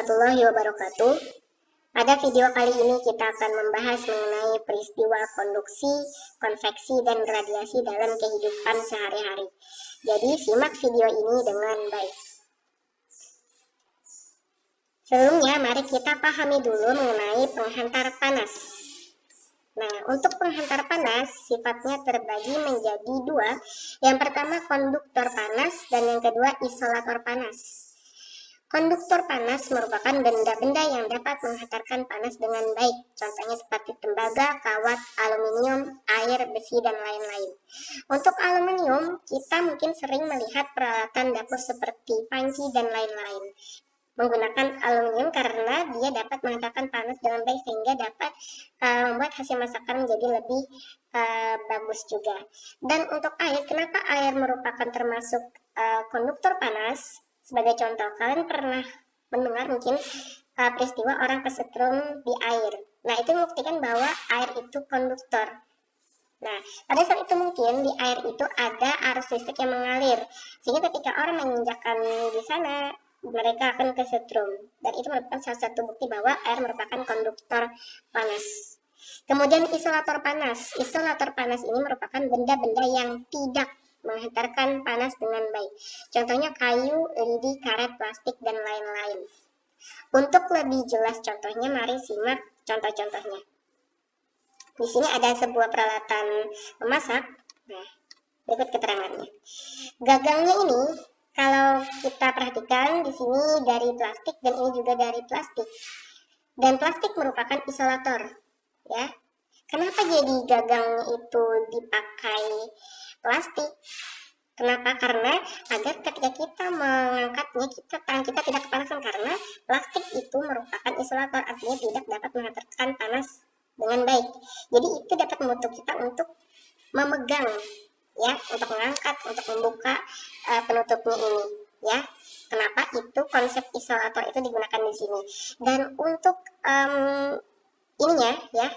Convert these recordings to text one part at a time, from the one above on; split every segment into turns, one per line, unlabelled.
warahmatullahi wabarakatuh. Pada video kali ini kita akan membahas mengenai peristiwa konduksi, konveksi, dan radiasi dalam kehidupan sehari-hari. Jadi simak video ini dengan baik. Sebelumnya mari kita pahami dulu mengenai penghantar panas. Nah, untuk penghantar panas sifatnya terbagi menjadi dua. Yang pertama konduktor panas dan yang kedua isolator panas. Konduktor panas merupakan benda-benda yang dapat menghantarkan panas dengan baik, contohnya seperti tembaga, kawat, aluminium, air, besi, dan lain-lain. Untuk aluminium, kita mungkin sering melihat peralatan dapur seperti panci dan lain-lain. Menggunakan aluminium karena dia dapat menghantarkan panas dengan baik sehingga dapat membuat hasil masakan menjadi lebih bagus juga. Dan untuk air, kenapa air merupakan termasuk konduktor panas? Sebagai contoh, kalian pernah mendengar mungkin peristiwa orang kesetrum di air. Nah, itu membuktikan bahwa air itu konduktor. Nah, pada saat itu mungkin di air itu ada arus listrik yang mengalir, sehingga ketika orang menginjakkan di sana, mereka akan kesetrum. Dan itu merupakan salah satu bukti bahwa air merupakan konduktor panas. Kemudian isolator panas. Isolator panas ini merupakan benda-benda yang tidak menghantarkan panas dengan baik. Contohnya kayu, lidi, karet, plastik, dan lain-lain. Untuk lebih jelas contohnya, mari simak contoh-contohnya. Di sini ada sebuah peralatan memasak. Nah, berikut keterangannya. Gagangnya ini, kalau kita perhatikan di sini dari plastik dan ini juga dari plastik. Dan plastik merupakan isolator, ya. Kenapa jadi gagangnya itu dipakai plastik? Kenapa? Karena agar ketika kita mengangkatnya, tangan kita tidak kepanasan, karena plastik itu merupakan isolator, artinya tidak dapat menghantarkan panas dengan baik. Jadi itu dapat membantu kita untuk memegang, ya, untuk mengangkat, untuk membuka penutupnya ini, ya. Kenapa itu konsep isolator itu digunakan di sini? Dan untuk ininya, ya,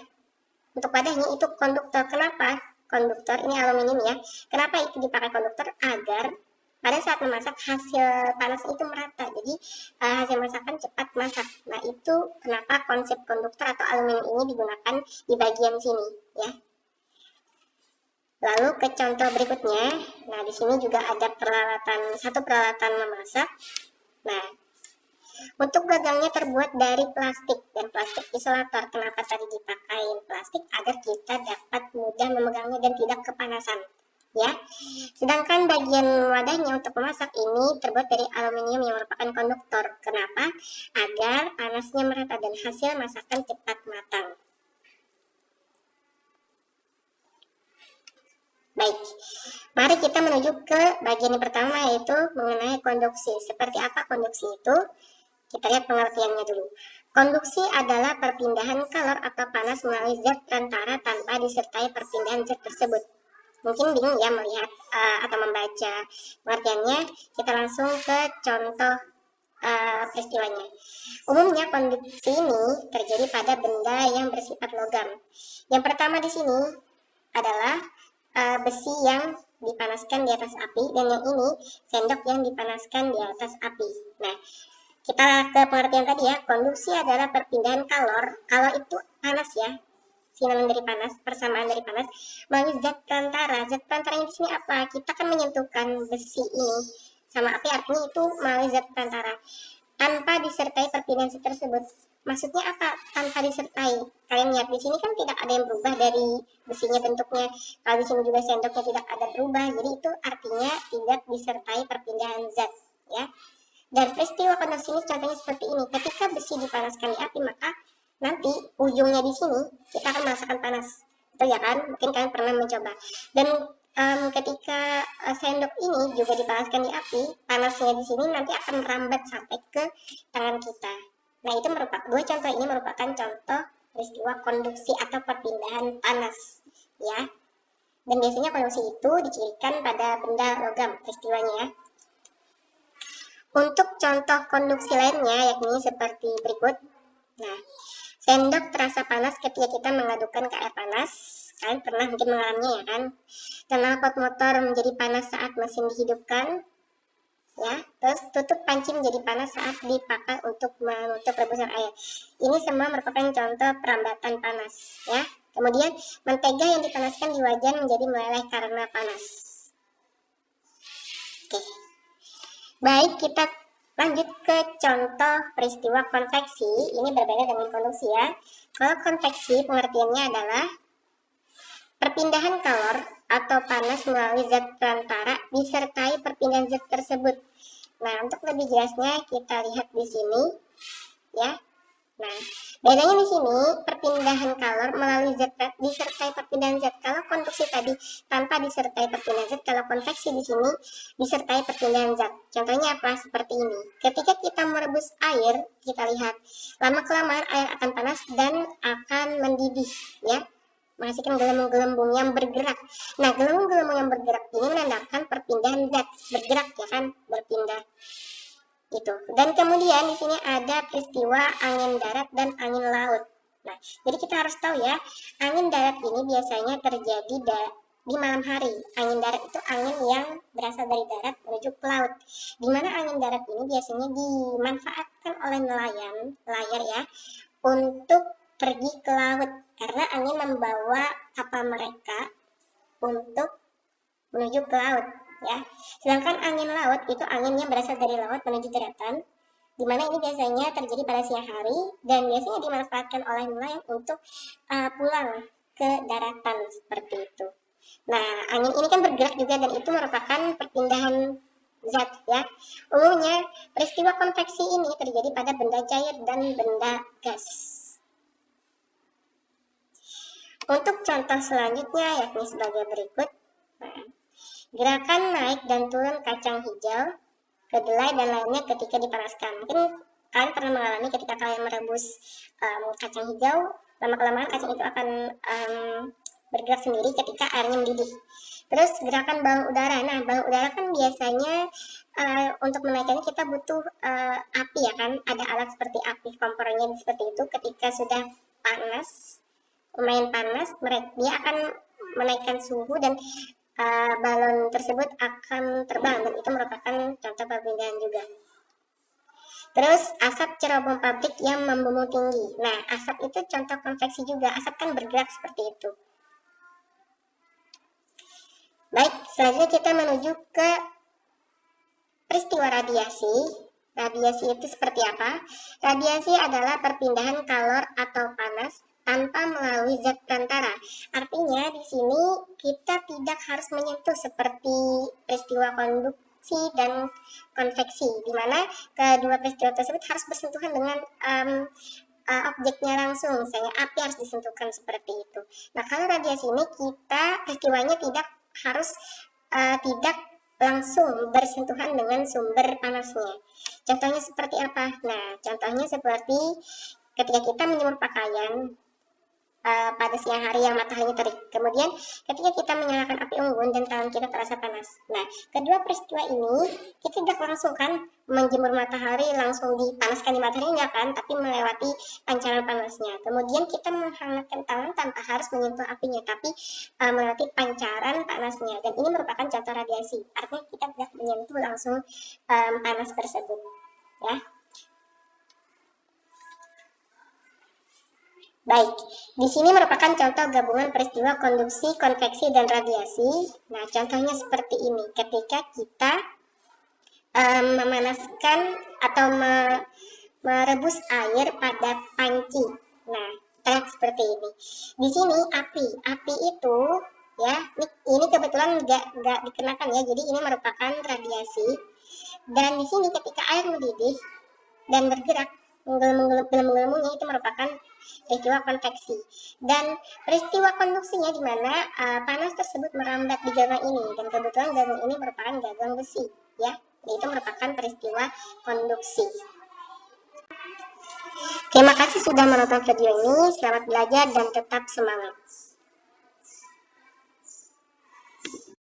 untuk wadahnya itu konduktor. Kenapa konduktor? Ini aluminium, ya. Kenapa itu dipakai konduktor? Agar pada saat memasak hasil panas itu merata, jadi hasil masakan cepat masak. Nah, itu kenapa konsep konduktor atau aluminium ini digunakan di bagian sini, ya. Lalu ke contoh berikutnya. Nah, di sini juga ada satu peralatan memasak. Nah, untuk gagangnya terbuat dari plastik dan plastik isolator. Kenapa tadi dipakai plastik? Agar kita dapat mudah memegangnya dan tidak kepanasan, ya. Sedangkan bagian wadahnya untuk memasak ini terbuat dari aluminium yang merupakan konduktor. Kenapa? Agar panasnya merata dan hasil masakan cepat matang. Baik, mari kita menuju ke bagian yang pertama, yaitu mengenai konduksi. Seperti apa konduksi itu? Kita lihat pengertiannya dulu. Konduksi adalah perpindahan kalor atau panas melalui zat perantara tanpa disertai perpindahan zat tersebut. Mungkin bingung ya melihat atau membaca pengertiannya. Kita langsung ke contoh peristiwanya. Umumnya konduksi ini terjadi pada benda yang bersifat logam. Yang pertama di sini adalah besi yang dipanaskan di atas api, dan yang ini sendok yang dipanaskan di atas api. Nah, kita ke pengertian tadi, ya. Konduksi adalah perpindahan kalor. Kalor itu panas, ya. Sinonim dari panas, persamaan dari panas, melalui zat perantara. Zat perantara di sini apa? Kita kan menyentuhkan besi ini sama api, artinya itu melalui zat perantara tanpa disertai perpindahan zat tersebut. Maksudnya apa? Tanpa disertai. Kalian lihat di sini kan tidak ada yang berubah dari besinya bentuknya. Kalau di sini juga sendoknya tidak ada berubah. Jadi itu artinya tidak disertai perpindahan zat, ya. Dan peristiwa konduksi ini contohnya seperti ini. Ketika besi dipanaskan di api, maka nanti ujungnya di sini kita akan merasakan panas. Itu ya kan? Mungkin kalian pernah mencoba. Dan ketika sendok ini juga dipanaskan di api, panasnya di sini nanti akan merambat sampai ke tangan kita. Nah, itu dua contoh ini merupakan contoh peristiwa konduksi atau perpindahan panas, ya. Dan biasanya konduksi itu dicirikan pada benda logam peristiwanya, ya. Untuk contoh konduksi lainnya yakni seperti berikut. Nah, sendok terasa panas ketika kita mengadukkan ke air panas. Kalian pernah mungkin mengalaminya, ya kan? Knalpot motor menjadi panas saat mesin dihidupkan. ya. Terus tutup panci menjadi panas saat dipakai untuk menutup rebusan air. Ini semua merupakan contoh perambatan panas, ya. Kemudian mentega yang dipanaskan di wajan menjadi meleleh karena panas. Oke. Baik, kita lanjut ke contoh peristiwa konveksi. Ini berbeda dengan konduksi, ya. Kalau konveksi pengertiannya adalah perpindahan kalor atau panas melalui zat perantara disertai perpindahan zat tersebut. Nah, untuk lebih jelasnya kita lihat di sini, ya. Nah, bedanya di sini perpindahan kalor melalui zat disertai perpindahan zat. Kalau konduksi tadi tanpa disertai perpindahan zat, kalau konveksi di sini disertai perpindahan zat. Contohnya apa? Seperti ini. Ketika kita merebus air, kita lihat lama-kelamaan air akan panas dan akan mendidih, ya. Menghasilkan gelembung-gelembung yang bergerak. Nah, gelembung-gelembung yang bergerak ini menandakan perpindahan zat, bergerak, ya kan, berpindah. Itu. Dan kemudian di sini ada peristiwa angin darat dan angin laut. Nah, jadi kita harus tahu ya, angin darat ini biasanya terjadi di malam hari. Angin darat itu angin yang berasal dari darat menuju ke laut. Di mana angin darat ini biasanya dimanfaatkan oleh nelayan, layar ya, untuk pergi ke laut karena angin membawa kapal mereka untuk menuju ke laut, ya. Sedangkan angin laut itu angin yang berasal dari laut menuju daratan, di mana ini biasanya terjadi pada siang hari dan biasanya dimanfaatkan oleh nelayan untuk pulang ke daratan seperti itu. Nah, angin ini kan bergerak juga dan itu merupakan perpindahan zat, ya. Umumnya peristiwa konveksi ini terjadi pada benda cair dan benda gas. Untuk contoh selanjutnya yakni sebagai berikut. Nah, gerakan naik dan turun kacang hijau, kedelai dan lainnya ketika dipanaskan. Mungkin kalian pernah mengalami ketika kalian merebus kacang hijau, lama-kelamaan kacang itu akan bergerak sendiri ketika airnya mendidih. Terus gerakan balon udara. Nah, balon udara kan biasanya untuk menaikkannya kita butuh api, ya kan. Ada alat seperti api kompornya seperti itu. Ketika sudah panas, lumayan panas, dia akan menaikkan suhu dan balon tersebut akan terbang dan itu merupakan contoh perpindahan juga. Terus asap cerobong pabrik yang membumbung tinggi. Nah, asap itu contoh konveksi juga. Asap kan bergerak seperti itu. Baik, selanjutnya kita menuju ke peristiwa radiasi. Radiasi itu seperti apa? Radiasi adalah perpindahan kalor atau panas tanpa melalui zat perantara. Artinya di sini kita tidak harus menyentuh seperti peristiwa konduksi dan konveksi, di mana kedua peristiwa tersebut harus bersentuhan dengan objeknya langsung, misalnya api harus disentuhkan seperti itu. Nah, kalau radiasi ini peristiwanya tidak harus tidak langsung bersentuhan dengan sumber panasnya. Contohnya seperti apa? Nah, contohnya seperti ketika kita menjemur pakaian pada siang hari yang mataharinya terik. Kemudian ketika kita menyalakan api unggun dan tangan kita terasa panas. Nah, kedua peristiwa ini kita tidak langsung kan menjemur matahari langsung dipanaskan di matahari, enggak kan, tapi melewati pancaran panasnya. Kemudian kita menghangatkan tangan tanpa harus menyentuh apinya, tapi melewati pancaran panasnya. Dan ini merupakan contoh radiasi. Artinya kita tidak menyentuh langsung panas tersebut, ya. Baik, di sini merupakan contoh gabungan peristiwa konduksi, konveksi, dan radiasi. Nah, contohnya seperti ini. Ketika kita memanaskan atau merebus air pada panci. Nah, kita lihat seperti ini. Di sini api itu, ya, ini kebetulan nggak dikenakan ya. Jadi ini merupakan radiasi. Dan di sini ketika air mendidih dan bergerak, menggelembung-gelembungnya itu merupakan peristiwa konveksi. Dan peristiwa konduksinya di mana panas tersebut merambat di gagang ini, dan kebetulan gagang ini merupakan gagang besi, ya. Itu merupakan peristiwa konduksi. Terima kasih sudah menonton video ini. Selamat belajar dan tetap semangat.